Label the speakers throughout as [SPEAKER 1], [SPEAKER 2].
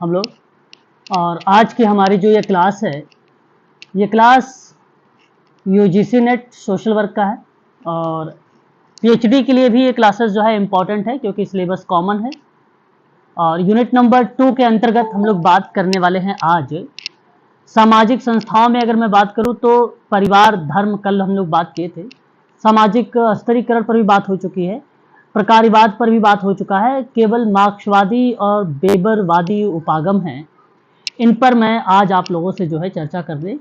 [SPEAKER 1] हम लोग। और आज की हमारी जो ये क्लास है, ये class UGC net social work का है और पीएचडी के लिए भी ये क्लासेस जो है इम्पॉर्टेंट है क्योंकि सिलेबस कॉमन है। और यूनिट नंबर 2 के अंतर्गत हम लोग बात करने वाले हैं आज सामाजिक संस्थाओं में। अगर मैं बात करूं तो परिवार धर्म, कल हम लोग बात किए थे। सामाजिक स्तरीकरण पर भी बात हो चुकी है, प्रकार्यवाद पर भी बात हो चुका है। केवल मार्क्सवादी और वेबरवादी उपागम हैं, इन पर मैं आज आप लोगों से जो है चर्चा करने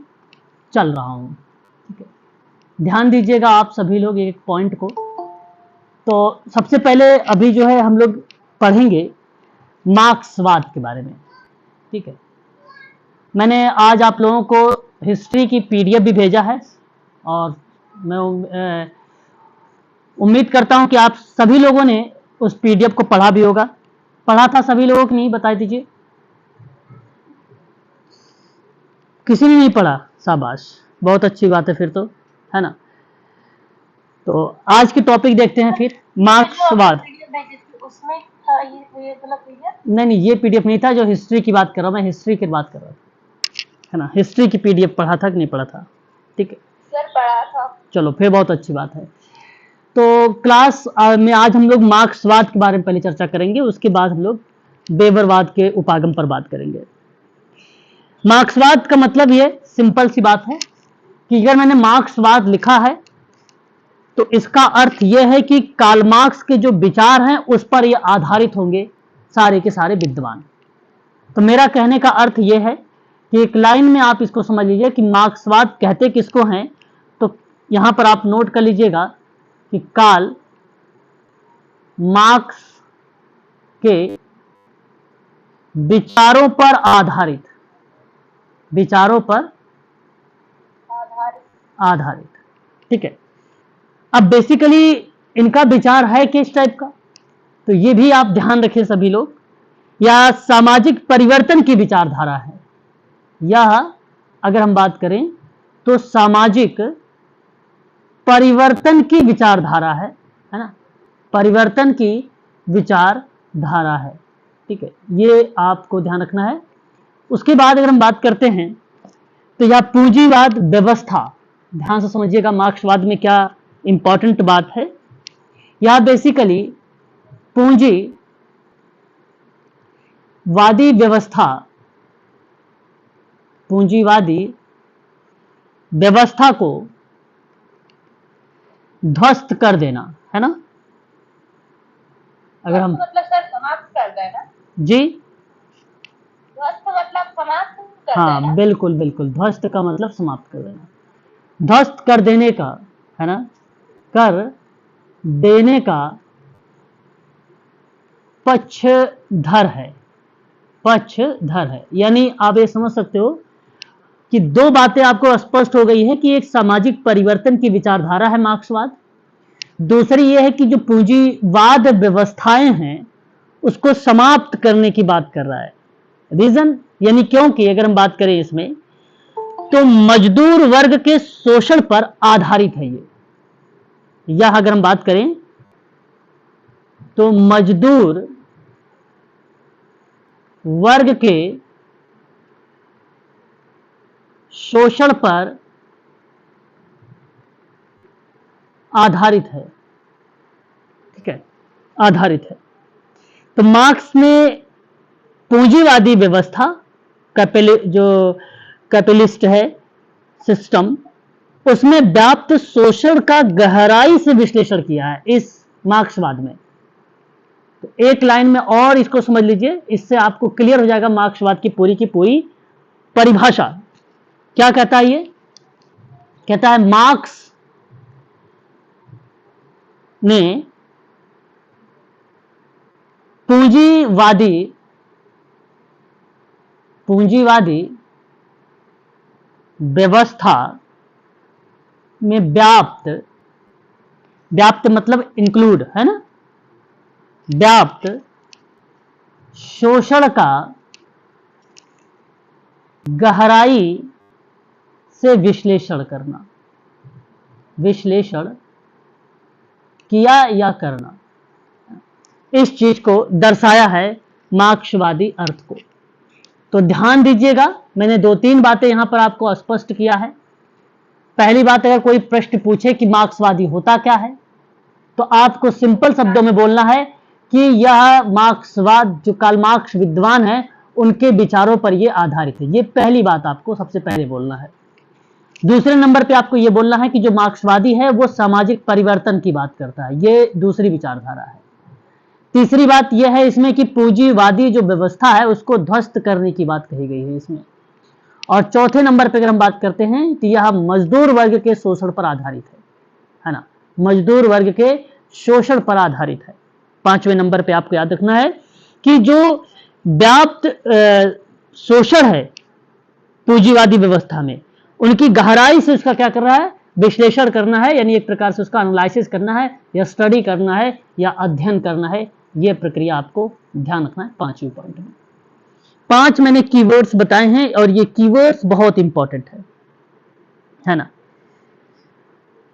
[SPEAKER 1] चल रहा हूं। ठीक है, ध्यान दीजिएगा आप सभी लोग एक पॉइंट को। तो सबसे पहले अभी जो है हम लोग पढ़ेंगे मार्क्सवाद के बारे में। ठीक है, मैंने आज आप लोगों को हिस्ट्री की पीडीएफ भी भेजा है और मैं उम्मीद करता हूं कि आप सभी लोगों ने उस पीडीएफ को पढ़ा भी होगा। पढ़ा था सभी लोगों की नहीं, बता दीजिए। किसी ने नहीं पढ़ा? शाबाश, बहुत अच्छी बात है फिर तो, है ना। तो आज की टॉपिक देखते हैं फिर, मार्क्सवाद।
[SPEAKER 2] उसमें था ये वाला पीडीएफ?
[SPEAKER 1] नहीं, ये पीडीएफ नहीं था, जो हिस्ट्री की बात कर रहा हूं मैं, हिस्ट्री की बात कर रहा था, है ना। हिस्ट्री की पीडीएफ पढ़ा था कि नहीं पढ़ा था? ठीक है
[SPEAKER 2] सर, पढ़ा था।
[SPEAKER 1] चलो फिर बहुत अच्छी बात है। तो क्लास में आज हम लोग मार्क्सवाद के बारे में पहले चर्चा करेंगे, उसके बाद हम लोग वेबरवाद के उपागम पर बात करेंगे। मार्क्सवाद का मतलब ये सिंपल सी बात है कि अगर मैंने मार्क्सवाद लिखा है तो इसका अर्थ यह है कि कार्ल मार्क्स के जो विचार हैं उस पर ये आधारित होंगे सारे के सारे विद्वान। तो मेरा कहने का अर्थ यह है कि एक लाइन में आप इसको समझ लीजिए कि मार्क्सवाद कहते किसको हैं। तो यहां पर आप नोट कर लीजिएगा कि कार्ल मार्क्स के विचारों पर आधारित, विचारों पर आधारित। ठीक है, अब बेसिकली इनका विचार है किस टाइप का, तो ये भी आप ध्यान रखें सभी लोग। या सामाजिक परिवर्तन की विचारधारा है, यह अगर हम बात करें तो सामाजिक परिवर्तन की विचारधारा है ना, परिवर्तन की विचारधारा है। ठीक है, ये आपको ध्यान रखना है। उसके बाद अगर हम बात करते हैं तो यह पूंजीवाद व्यवस्था, ध्यान से समझिएगा मार्क्सवाद में क्या इंपॉर्टेंट बात है। यह बेसिकली पूंजीवादी व्यवस्था, पूंजीवादी व्यवस्था को ध्वस्त कर देना, है ना। अगर हम
[SPEAKER 2] मतलब सर समाप्त कर देना
[SPEAKER 1] जी,
[SPEAKER 2] ध्वस्त मतलब समाप्त कर
[SPEAKER 1] हाँ
[SPEAKER 2] देना।
[SPEAKER 1] बिल्कुल बिल्कुल, ध्वस्त का मतलब समाप्त कर देना, ध्वस्त कर देने का, है ना, कर देने का पक्षधर है, पक्षधर है। यानी आप ये समझ सकते हो कि दो बातें आपको स्पष्ट हो गई है कि एक सामाजिक परिवर्तन की विचारधारा है मार्क्सवाद, दूसरी यह है कि जो पूंजीवाद व्यवस्थाएं हैं उसको समाप्त करने की बात कर रहा है। रीजन यानी क्योंकि अगर हम बात करें इसमें तो मजदूर वर्ग के शोषण पर आधारित है ये। यह अगर हम बात करें तो मजदूर वर्ग के शोषण पर आधारित है। ठीक है, आधारित है। तो मार्क्स ने पूंजीवादी व्यवस्था, जो कैपिटलिस्ट है सिस्टम, उसमें व्याप्त शोषण का गहराई से विश्लेषण किया है इस मार्क्सवाद में। तो एक लाइन में और इसको समझ लीजिए, इससे आपको क्लियर हो जाएगा मार्क्सवाद की पूरी परिभाषा। क्या कहता है ये? कहता है मार्क्स ने पूंजीवादी व्यवस्था में व्याप्त मतलब इंक्लूड, है ना, व्याप्त शोषण का गहराई से विश्लेषण करना, विश्लेषण किया या करना, इस चीज को दर्शाया है मार्क्सवादी अर्थ को। तो ध्यान दीजिएगा, मैंने 2-3 बातें यहां पर आपको स्पष्ट किया है। पहली बात, अगर कोई प्रश्न पूछे कि मार्क्सवादी होता क्या है, तो आपको सिंपल शब्दों में बोलना है कि यह मार्क्सवाद, जो कार्ल मार्क्स विद्वान है, उनके विचारों पर यह आधारित है। ये पहली बात आपको सबसे पहले बोलना है। दूसरे नंबर पे आपको यह बोलना है कि जो मार्क्सवादी है वो सामाजिक परिवर्तन की बात करता है, ये दूसरी विचारधारा है। तीसरी बात यह है इसमें कि पूंजीवादी जो व्यवस्था है उसको ध्वस्त करने की बात कही गई है इसमें। और चौथे नंबर पे अगर हम बात करते हैं तो यह मजदूर वर्ग के शोषण पर आधारित है ना, मजदूर वर्ग के शोषण पर आधारित है। 5वें नंबर पे आपको याद रखना है कि जो व्याप्त शोषण है पूंजीवादी व्यवस्था में, उनकी गहराई से उसका क्या कर रहा है, विश्लेषण करना है, यानी एक प्रकार से उसका एनालिसिस करना है या स्टडी करना है या अध्ययन करना है। यह प्रक्रिया आपको ध्यान रखना है 5वें पॉइंट में। 5 मैंने कीवर्ड्स बताए हैं और ये कीवर्ड्स बहुत इंपॉर्टेंट है ना।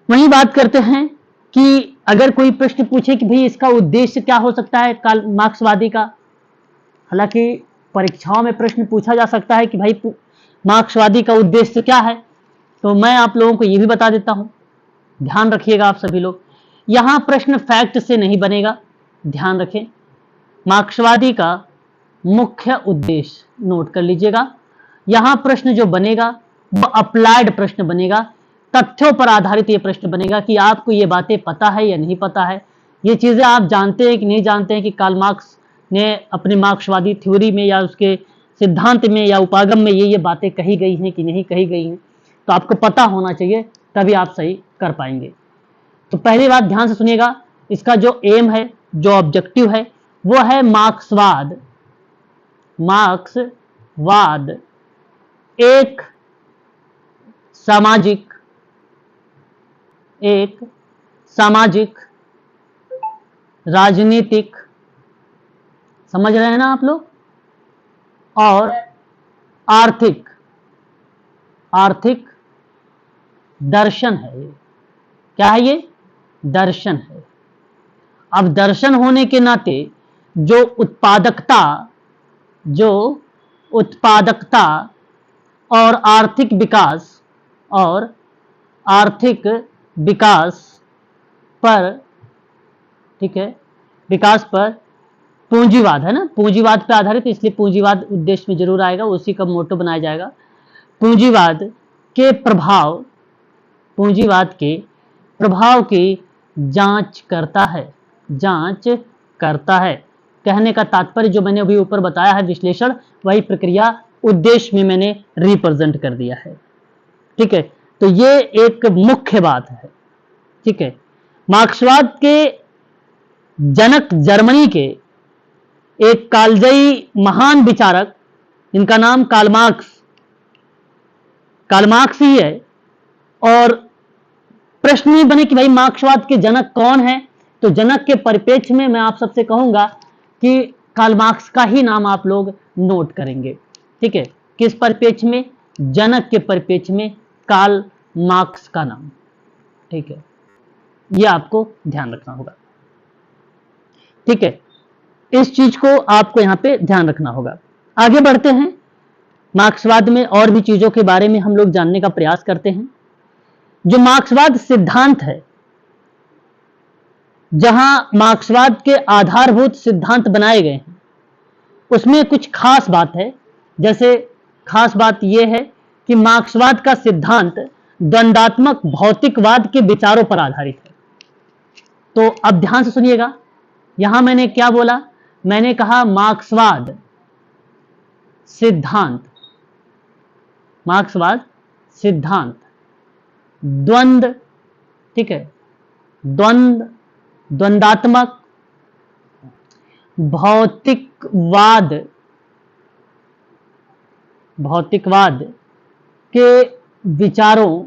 [SPEAKER 1] वहीं बात करते हैं कि अगर कोई प्रश्न पूछे कि भाई इसका उद्देश्य क्या हो सकता है कार्ल मार्क्सवादी का, हालांकि परीक्षाओं में प्रश्न पूछा जा सकता है कि भाई मार्क्सवादी का उद्देश्य क्या है, तो मैं आप लोगों को यह भी बता देता हूं, ध्यान रखिएगा आप सभी लोग। यहां प्रश्न फैक्ट से नहीं बनेगा, ध्यान रखें। मार्क्सवादी का मुख्य उद्देश्य नोट कर लीजिएगा। यहां प्रश्न जो बनेगा वो अप्लाइड प्रश्न बनेगा, तथ्यों पर आधारित ये प्रश्न बनेगा कि आपको ये बातें पता है या नहीं पता है, ये चीजें आप जानते हैं कि नहीं जानते हैं कि कार्ल मार्क्स ने अपनी मार्क्सवादी थ्योरी में या उसके सिद्धांत में या उपागम में ये बातें कही गई हैं कि नहीं कही गई हैं। तो आपको पता होना चाहिए, तभी आप सही कर पाएंगे। तो पहली बात ध्यान से सुनिएगा, इसका जो एम है, जो ऑब्जेक्टिव है, वो है मार्क्सवाद। मार्क्सवाद एक सामाजिक राजनीतिक, समझ रहे हैं ना आप लोग, और आर्थिक दर्शन है। ये क्या है? ये दर्शन है। अब दर्शन होने के नाते जो उत्पादकता और आर्थिक विकास पर, ठीक है, विकास पर पूंजीवाद है ना, पूंजीवाद पर आधारित, इसलिए पूंजीवाद उद्देश्य में जरूर आएगा, उसी का मोटो बनाया जाएगा। पूंजीवाद के प्रभाव की जांच करता है। कहने का तात्पर्य जो मैंने अभी ऊपर बताया है विश्लेषण, वही प्रक्रिया उद्देश्य में मैंने रिप्रेजेंट कर दिया है। ठीक है, तो ये एक मुख्य बात है। ठीक है, मार्क्सवाद के जनक जर्मनी के एक कालजयी महान विचारक, इनका नाम कार्ल मार्क्स ही है। और प्रश्न ये बने कि भाई मार्क्सवाद के जनक कौन है, तो जनक के परिप्रेक्ष्य में मैं आप सबसे कहूंगा कि कार्ल मार्क्स का ही नाम आप लोग नोट करेंगे। ठीक है, किस परिप्रेक्ष्य में? जनक के परिप्रेक्ष्य में कार्ल मार्क्स का नाम। ठीक है, यह आपको ध्यान रखना होगा। ठीक है, इस चीज को आपको यहां पे ध्यान रखना होगा। आगे बढ़ते हैं, मार्क्सवाद में और भी चीजों के बारे में हम लोग जानने का प्रयास करते हैं। जो मार्क्सवाद सिद्धांत है, जहां मार्क्सवाद के आधारभूत सिद्धांत बनाए गए हैं, उसमें कुछ खास बात है। जैसे खास बात यह है कि मार्क्सवाद का सिद्धांत द्वंदात्मक भौतिकवाद के विचारों पर आधारित है। तो अब ध्यान से सुनिएगा, यहां मैंने क्या बोला? मैंने कहा मार्क्सवाद सिद्धांत द्वंद्व, ठीक है, द्वंदात्मक भौतिकवाद के विचारों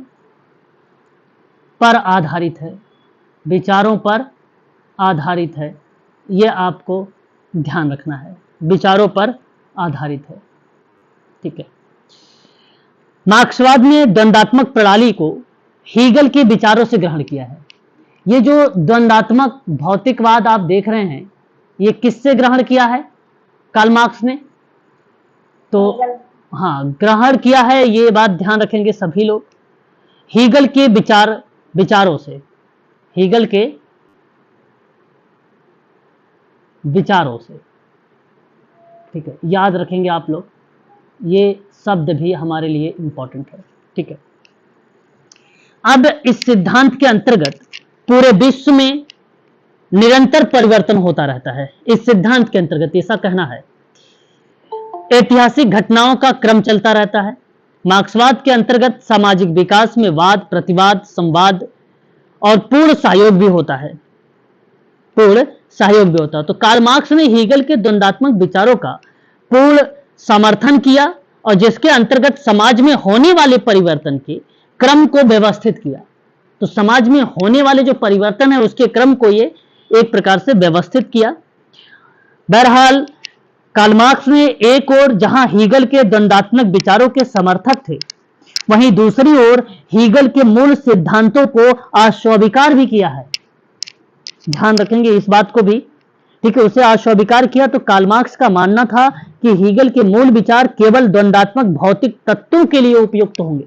[SPEAKER 1] पर आधारित है। यह आपको ध्यान रखना है, विचारों पर आधारित है। ठीक है, मार्क्सवाद ने द्वंदात्मक प्रणाली को हीगल के विचारों से ग्रहण किया है। ये जो द्वंदात्मक भौतिकवाद आप देख रहे हैं, ये किससे ग्रहण किया है कार्ल मार्क्स ने? तो
[SPEAKER 2] हीगल।
[SPEAKER 1] हाँ, ग्रहण किया है, ये बात ध्यान रखेंगे सभी लोग। हीगल के विचारों से, हीगल के विचारों से, ठीक है, याद रखेंगे आप लोग, ये शब्द भी हमारे लिए इंपॉर्टेंट है, ठीक है। अब इस सिद्धांत के अंतर्गत पूरे विश्व में निरंतर परिवर्तन होता रहता है। इस सिद्धांत के अंतर्गत ऐसा कहना है, ऐतिहासिक घटनाओं का क्रम चलता रहता है। मार्क्सवाद के अंतर्गत सामाजिक विकास में वाद, प्रतिवाद, संवाद और पूर्ण सहयोग भी होता है, पूर्ण सहयोग भी होता है। तो कार्ल मार्क्स ने हीगल के द्वंद्वात्मक विचारों का पूर्ण समर्थन किया और जिसके अंतर्गत समाज में होने वाले परिवर्तन के क्रम को व्यवस्थित किया। तो समाज में होने वाले जो परिवर्तन है उसके क्रम को ये एक प्रकार से व्यवस्थित किया। बहरहाल कार्ल मार्क्स ने एक ओर जहां हीगल के द्वंद्वात्मक विचारों के समर्थक थे, वहीं दूसरी ओर हीगल के मूल सिद्धांतों को अस्वीकार भी किया है। ध्यान रखेंगे इस बात को भी, ठीक है। उसे अस्वीकार किया। तो कार्ल मार्क्स का मानना था कि हीगल के मूल विचार केवल द्वंद्वात्मक भौतिक तत्वों के लिए उपयुक्त होंगे,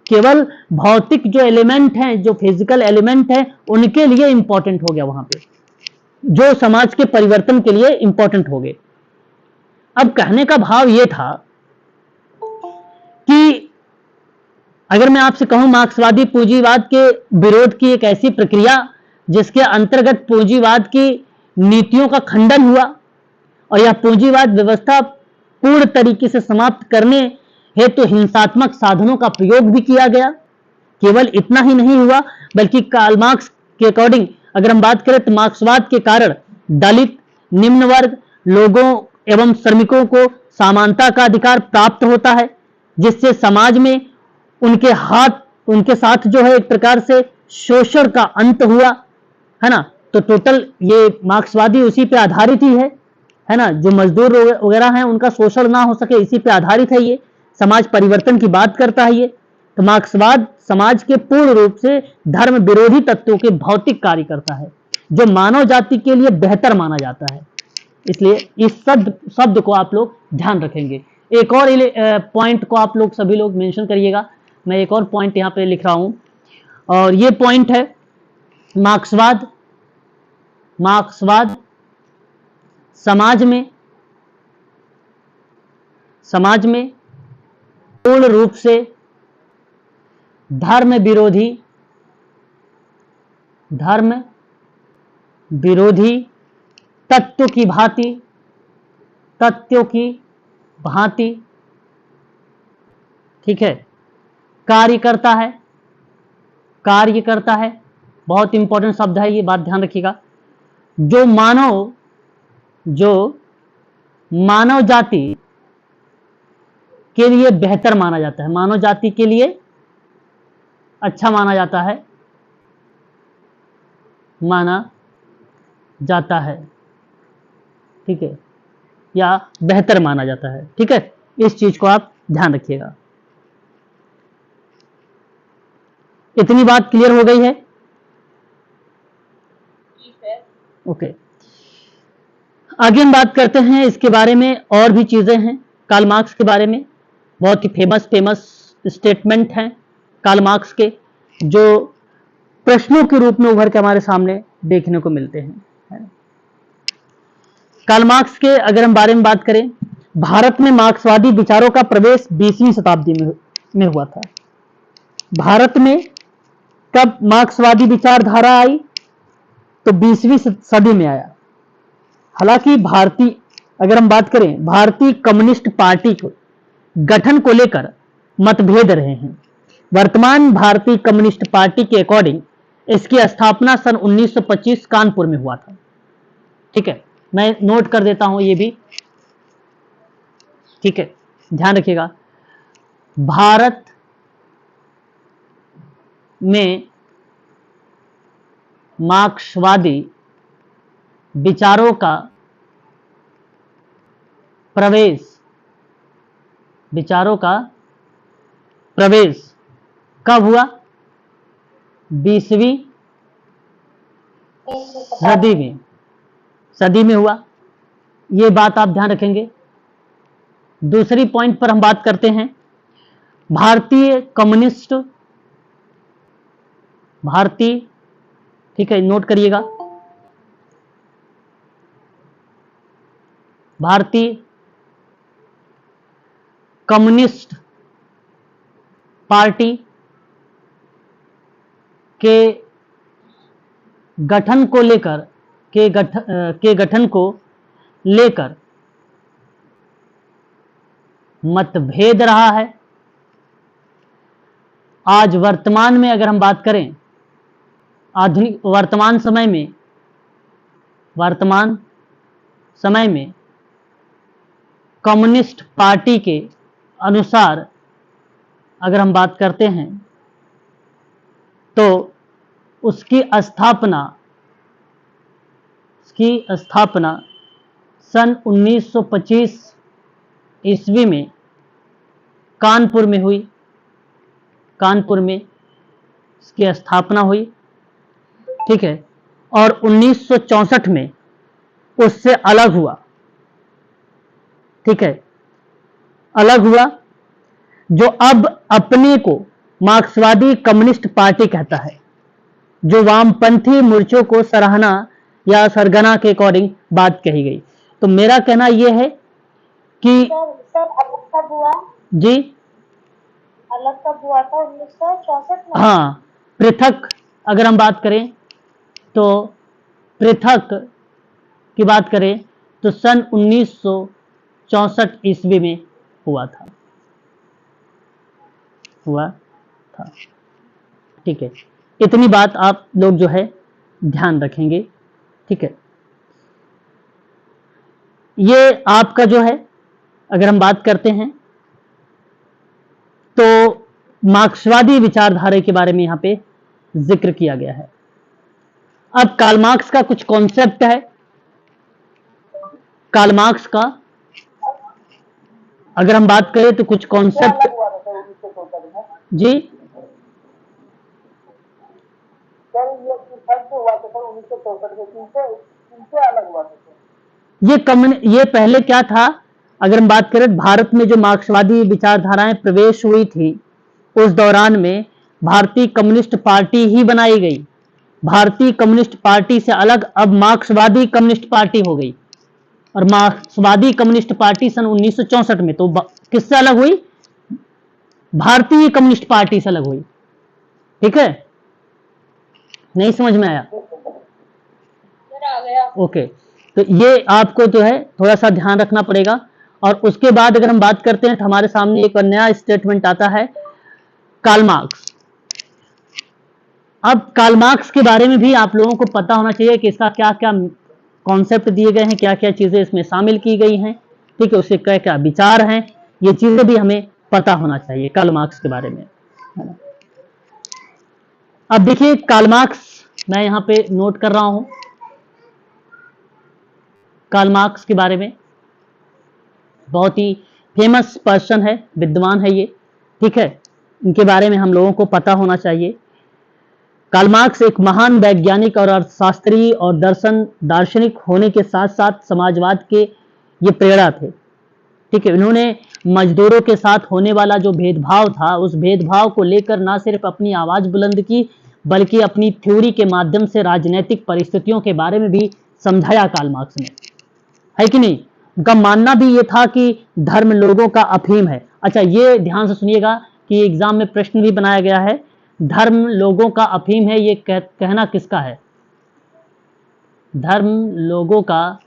[SPEAKER 1] केवल भौतिक जो एलिमेंट हैं, जो फिजिकल एलिमेंट हैं, उनके लिए इंपॉर्टेंट हो गया वहां पे, जो समाज के परिवर्तन के लिए इंपॉर्टेंट हो गए। अब कहने का भाव यह था कि अगर मैं आपसे कहूं मार्क्सवादी पूंजीवाद के विरोध की एक ऐसी प्रक्रिया जिसके अंतर्गत पूंजीवाद की नीतियों का खंडन हुआ और यह पूंजीवाद व्यवस्था पूर्ण तरीके से समाप्त करने हेतु हिंसात्मक साधनों का प्रयोग भी किया गया। केवल इतना ही नहीं हुआ, बल्कि कार्ल मार्क्स के अकॉर्डिंग अगर हम बात करें तो मार्क्सवाद के कारण दलित, निम्न वर्ग लोगों एवं श्रमिकों को समानता का अधिकार प्राप्त होता है, जिससे समाज में उनके साथ जो है एक प्रकार से शोषण का अंत हुआ, है ना। तो टोटल ये मार्क्सवादी उसी पे आधारित ही है ना। जो मजदूर वगैरह हैं उनका शोषण ना हो सके, इसी पे आधारित है। ये समाज परिवर्तन की बात करता है ये। तो मार्क्सवाद समाज के पूर्ण रूप से धर्म विरोधी तत्वों के भौतिक कार्य करता है, जो मानव जाति के लिए बेहतर माना जाता है। इसलिए इस शब्द को आप लोग ध्यान रखेंगे। एक और पॉइंट को आप लोग सभी लोग मेंशन करिएगा। मैं एक और पॉइंट यहां पे लिख रहा हूं और ये पॉइंट है मार्क्सवाद समाज में पूर्ण रूप से धर्म विरोधी तत्वों की भांति ठीक है कार्य करता है। बहुत इंपॉर्टेंट शब्द है, ये बात ध्यान रखिएगा। जो मानव जाति के लिए बेहतर माना जाता है, मानव जाति के लिए अच्छा माना जाता है, ठीक है, या बेहतर माना जाता है, ठीक है। इस चीज को आप ध्यान रखिएगा। इतनी बात क्लियर हो गई है? ओके। आगे हम बात करते हैं इसके बारे में, और भी चीजें हैं कार्ल मार्क्स के बारे में। बहुत ही फेमस स्टेटमेंट हैं कार्ल मार्क्स के, जो प्रश्नों के रूप में उभर के हमारे सामने देखने को मिलते हैं। कार्ल मार्क्स के अगर हम बारे में बात करें, भारत में मार्क्सवादी विचारों का प्रवेश 20वीं शताब्दी में हुआ था। भारत में कब मार्क्सवादी विचारधारा आई? तो 20वीं सदी में आया। हालांकि अगर हम बात करें भारतीय कम्युनिस्ट पार्टी को गठन को लेकर मतभेद रहे हैं। वर्तमान भारतीय कम्युनिस्ट पार्टी के अकॉर्डिंग इसकी स्थापना सन 1925 कानपुर में हुआ था, ठीक है। मैं नोट कर देता हूं ये भी, ठीक है, ध्यान रखिएगा। भारत में मार्क्सवादी विचारों का प्रवेश कब हुआ? 20वीं सदी में हुआ। ये बात आप ध्यान रखेंगे। दूसरी पॉइंट पर हम बात करते हैं भारतीय कम्युनिस्ट, भारतीय, ठीक है, नोट करिएगा, भारतीय कम्युनिस्ट पार्टी के गठन को लेकर, के गठन को लेकर मतभेद रहा है। आज वर्तमान में अगर हम बात करें, आधुनिक वर्तमान समय में कम्युनिस्ट पार्टी के अनुसार अगर हम बात करते हैं तो उसकी स्थापना सन 1925 ईस्वी में कानपुर में हुई, कानपुर में इसकी स्थापना हुई, ठीक है, और 1964 में उससे अलग हुआ, ठीक है, अलग हुआ, जो अब अपने को मार्क्सवादी कम्युनिस्ट पार्टी कहता है, जो वामपंथी मोर्चों को सराहना या सरगना के अकॉर्डिंग बात कही गई। तो मेरा कहना यह है कि
[SPEAKER 2] सर अलग कब हुआ?
[SPEAKER 1] जी
[SPEAKER 2] अलग कब हुआ था? 1964 में?
[SPEAKER 1] हाँ, पृथक अगर हम बात करें तो पृथक की बात करें तो सन 1964 ईस्वी में हुआ था, ठीक है। इतनी बात आप लोग जो है ध्यान रखेंगे, ठीक है। ये आपका जो है अगर हम बात करते हैं तो मार्क्सवादी विचारधारा के बारे में यहां पे जिक्र किया गया है। अब कार्ल मार्क्स का कुछ कॉन्सेप्ट है, कार्ल मार्क्स का अगर हम बात करें तो कुछ कॉन्सेप्ट, जी ये पहले क्या था, अगर हम बात करें भारत में जो मार्क्सवादी विचारधाराएं प्रवेश हुई थी उस दौरान में भारतीय कम्युनिस्ट पार्टी ही बनाई गई। भारतीय कम्युनिस्ट पार्टी से अलग अब मार्क्सवादी कम्युनिस्ट पार्टी हो गई, और मार्क्सवादी कम्युनिस्ट पार्टी सन 1964 में तो किससे अलग हुई? भारतीय कम्युनिस्ट पार्टी से अलग हुई, ठीक है। नहीं समझ में आया? ओके, तो ये आपको जो है थोड़ा सा ध्यान रखना पड़ेगा। और उसके बाद अगर हम बात करते हैं तो हमारे सामने एक नया स्टेटमेंट आता है, कार्ल मार्क्स। अब कार्ल मार्क्स के बारे में भी आप लोगों को पता होना चाहिए कि इसका क्या क्या कॉन्सेप्ट दिए गए हैं, क्या क्या चीजें इसमें शामिल की गई हैं, ठीक है, उसके क्या क्या विचार हैं, ये चीजें भी हमें पता होना चाहिए कार्ल मार्क्स के बारे में, है ना। अब देखिए कार्ल मार्क्स, मैं यहां पे नोट कर रहा हूं कार्ल मार्क्स के बारे में, बहुत ही फेमस पर्सन है, विद्वान है ये, ठीक है, इनके बारे में हम लोगों को पता होना चाहिए। कार्ल मार्क्स एक महान वैज्ञानिक और अर्थशास्त्री और दार्शनिक होने के साथ साथ समाजवाद के ये प्रेरणा थे, ठीक है। इन्होंने मजदूरों के साथ होने वाला जो भेदभाव था उस भेदभाव को लेकर न सिर्फ अपनी आवाज बुलंद की बल्कि अपनी थ्योरी के माध्यम से राजनीतिक परिस्थितियों के बारे में भी समझाया कार्ल मार्क्स ने, है कि नहीं। उनका मानना भी ये था कि धर्म लोगों का अफीम है। अच्छा, ये ध्यान से सुनिएगा कि एग्जाम में प्रश्न भी बनाया गया है, धर्म लोगों का अफीम है, ये कहना किसका है? धर्म लोगों का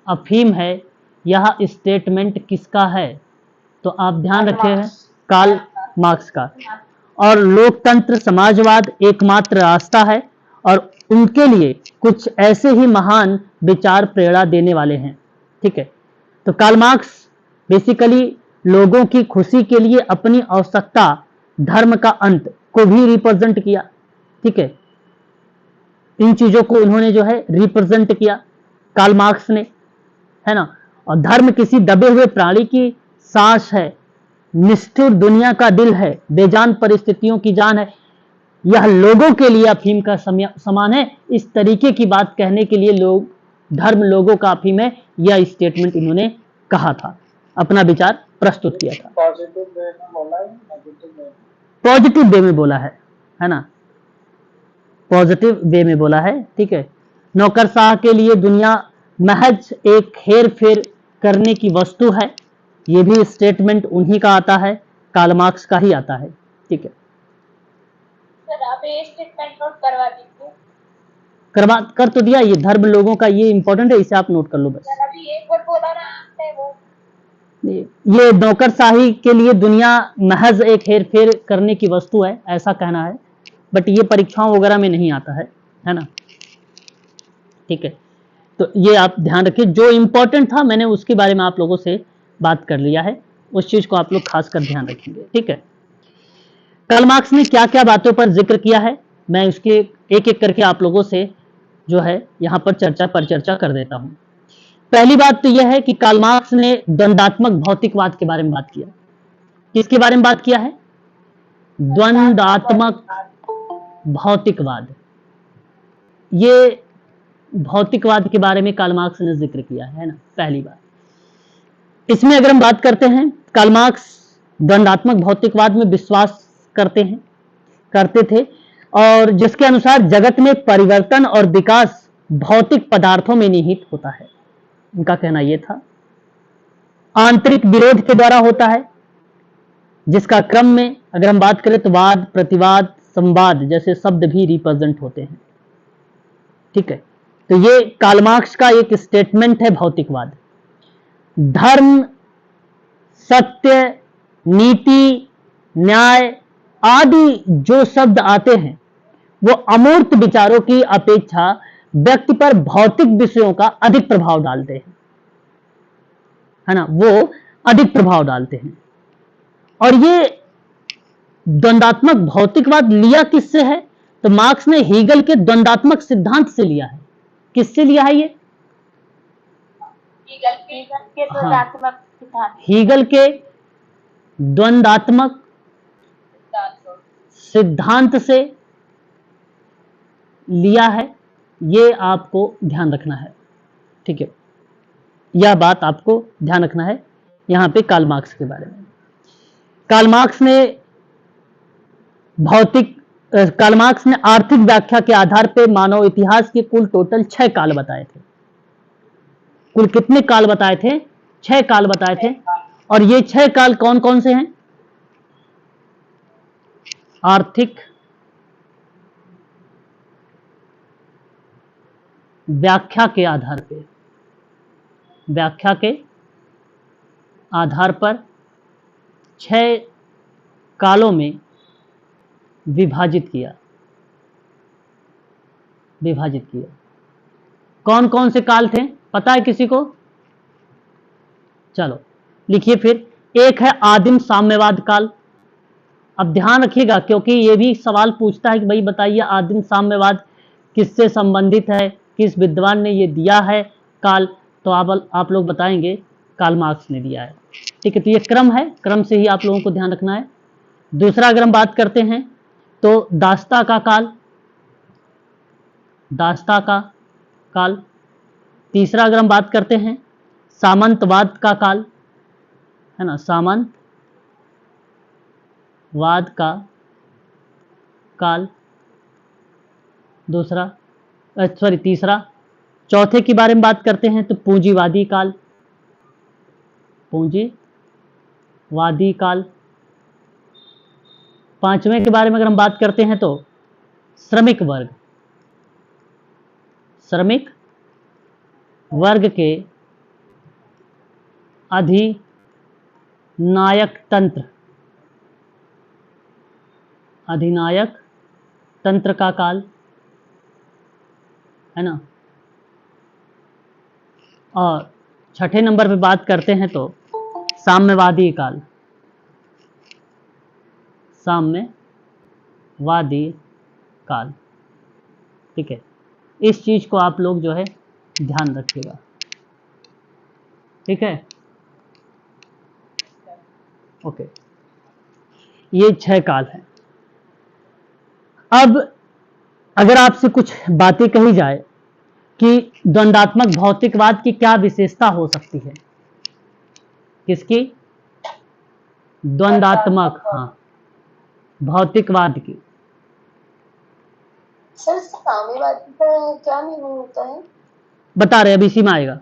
[SPEAKER 1] अफीम है, यह स्टेटमेंट किसका है? तो आप ध्यान रखिए, कार्ल मार्क्स का। और लोकतंत्र समाजवाद एकमात्र रास्ता है, और उनके लिए कुछ ऐसे ही महान विचार प्रेरणा देने वाले हैं, ठीक है। तो कार्ल मार्क्स बेसिकली लोगों की खुशी के लिए अपनी आवश्यकता, धर्म का अंत को भी रिप्रेजेंट किया, ठीक है। इन चीजों को उन्होंने जो है रिप्रेजेंट किया कार्ल मार्क्स ने, है ना। और धर्म किसी दबे हुए प्राणी की सांस है, निष्ठुर दुनिया का दिल है, बेजान परिस्थितियों की जान है, यह लोगों के लिए अफीम का समान है। इस तरीके की बात कहने के लिए धर्म लोगों का अफीम है, यह स्टेटमेंट इन्होंने कहा था। अपना विचार प्रस्तुत किया था।
[SPEAKER 2] पॉजिटिव वे में बोला है, नेगेटिव वे में?
[SPEAKER 1] पॉजिटिव वे में बोला है ना, पॉजिटिव वे में बोला है। ठीक है, नौकरशाह के लिए दुनिया महज एक हेर फेर करने की वस्तु है, ये भी स्टेटमेंट उन्हीं का आता है, कार्ल मार्क्स का ही आता है। ठीक है
[SPEAKER 2] सर आप ये स्टेटमेंट नोट करवा दीजिए।
[SPEAKER 1] करवा कर तो दिया, ये धर्म लोगों का, ये इंपॉर्टेंट है, इसे आप नोट कर लो बस।
[SPEAKER 2] सर अभी एक वर्ड बोला ना आपने वो।
[SPEAKER 1] ये नौकरशाही के लिए दुनिया महज एक हेर फेर करने की वस्तु है, ऐसा कहना है, बट ये परीक्षाओं वगैरह में नहीं आता है ना। ठीक है, तो ये आप ध्यान रखिए, जो इंपॉर्टेंट था मैंने उसके बारे में आप लोगों से बात कर लिया है, उस चीज को आप लोग खासकर ध्यान रखेंगे। ठीक है, कार्ल मार्क्स ने क्या क्या बातों पर जिक्र किया है, मैं उसके एक एक करके आप लोगों से जो है यहां पर चर्चा कर देता हूं। पहली बात तो यह है कि कार्ल मार्क्स ने द्वंदात्मक भौतिकवाद के बारे में बात किया। किसके बारे में बात किया है? द्वंदात्मक भौतिकवाद। ये भौतिकवाद के बारे में कार्ल मार्क्स ने जिक्र किया है ना, पहली बात। इसमें अगर हम बात करते हैं, कार्ल मार्क्स द्वंदात्मक भौतिकवाद में विश्वास करते थे, और जिसके अनुसार जगत में परिवर्तन और विकास भौतिक पदार्थों में निहित होता है। उनका कहना यह था, आंतरिक विरोध के द्वारा होता है, जिसका क्रम में अगर हम बात करें तो वाद, प्रतिवाद, संवाद जैसे शब्द भी रिप्रेजेंट होते हैं। ठीक है, तो ये कार्ल मार्क्स का एक स्टेटमेंट है भौतिकवाद। धर्म, सत्य, नीति, न्याय आदि जो शब्द आते हैं वो अमूर्त विचारों की अपेक्षा व्यक्ति पर भौतिक विषयों का अधिक प्रभाव डालते हैं, है ना, वो अधिक प्रभाव डालते हैं। और ये द्वंदात्मक भौतिकवाद लिया किससे है? तो मार्क्स ने हीगल के द्वंदात्मक सिद्धांत से लिया है। किससे लिया है ये? हीगल के द्वंदात्मक सिद्धांत से लिया है, ये आपको ध्यान रखना है। ठीक है, यह बात आपको ध्यान रखना है यहां पे कार्ल मार्क्स के बारे में। कार्ल मार्क्स ने आर्थिक व्याख्या के आधार पर मानव इतिहास के कुल टोटल 6 काल बताए थे। कुल कितने काल बताए थे? 6 काल बताए थे। और ये 6 काल कौन कौन से हैं? आर्थिक व्याख्या के आधार पर 6 कालों में विभाजित किया। कौन कौन से काल थे, पता है किसी को? चलो लिखिए फिर। एक है आदिम साम्यवाद काल। अब ध्यान रखिएगा, क्योंकि ये भी सवाल पूछता है कि भाई बताइए आदिम साम्यवाद किससे संबंधित है, किस विद्वान ने ये दिया है काल, तो आप लोग बताएंगे कार्ल मार्क्स ने दिया है। ठीक है, तो ये क्रम है, क्रम से ही आप लोगों को ध्यान रखना है। दूसरा अगर हम बात करते हैं तो दास्ता का काल। तीसरा अगर हम बात करते हैं सामंतवाद का काल, है ना, सामंतवाद का काल तीसरा। चौथे के बारे में बात करते हैं तो पूंजीवादी काल। पांचवें के बारे में अगर हम बात करते हैं तो श्रमिक वर्ग के अधिनायक तंत्र का काल, है ना। और छठे नंबर पे बात करते हैं तो साम्यवादी काल। ठीक है, इस चीज को आप लोग जो है ध्यान रखिएगा। ठीक है, ओके, ये 6 काल है। अब अगर आपसे कुछ बातें कही जाए कि द्वंदात्मक भौतिकवाद की क्या विशेषता हो सकती है, किसकी? द्वंद्वात्मक, हाँ, भौतिकवाद की।
[SPEAKER 2] सर साम्यवादी का क्या मीनिंग होता है?
[SPEAKER 1] बता रहे, अब इसी में आएगा,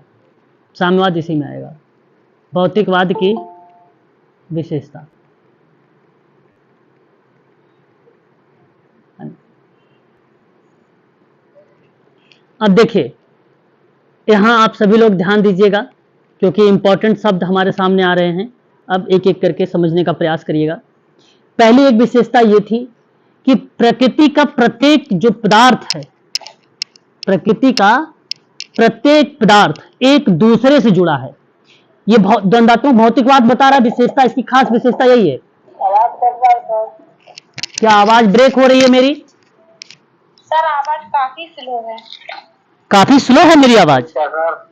[SPEAKER 1] साम्यवाद इसी में आएगा, भौतिकवाद की विशेषता। अब देखिए, यहां आप सभी लोग ध्यान दीजिएगा क्योंकि इंपॉर्टेंट शब्द हमारे सामने आ रहे हैं। अब एक एक करके समझने का प्रयास करिएगा। पहली एक विशेषता ये थी कि प्रकृति का प्रत्येक जो पदार्थ है, प्रकृति का प्रत्येक पदार्थ एक दूसरे से जुड़ा है। ये द्वंद्वात्मक भौतिकवाद बता रहा है, विशेषता, इसकी खास विशेषता यही है।
[SPEAKER 2] आवाज कर रहा है सर।
[SPEAKER 1] क्या आवाज ब्रेक हो रही है मेरी?
[SPEAKER 2] सर आवाज काफी स्लो है।
[SPEAKER 1] काफी स्लो है मेरी आवाज?
[SPEAKER 2] सर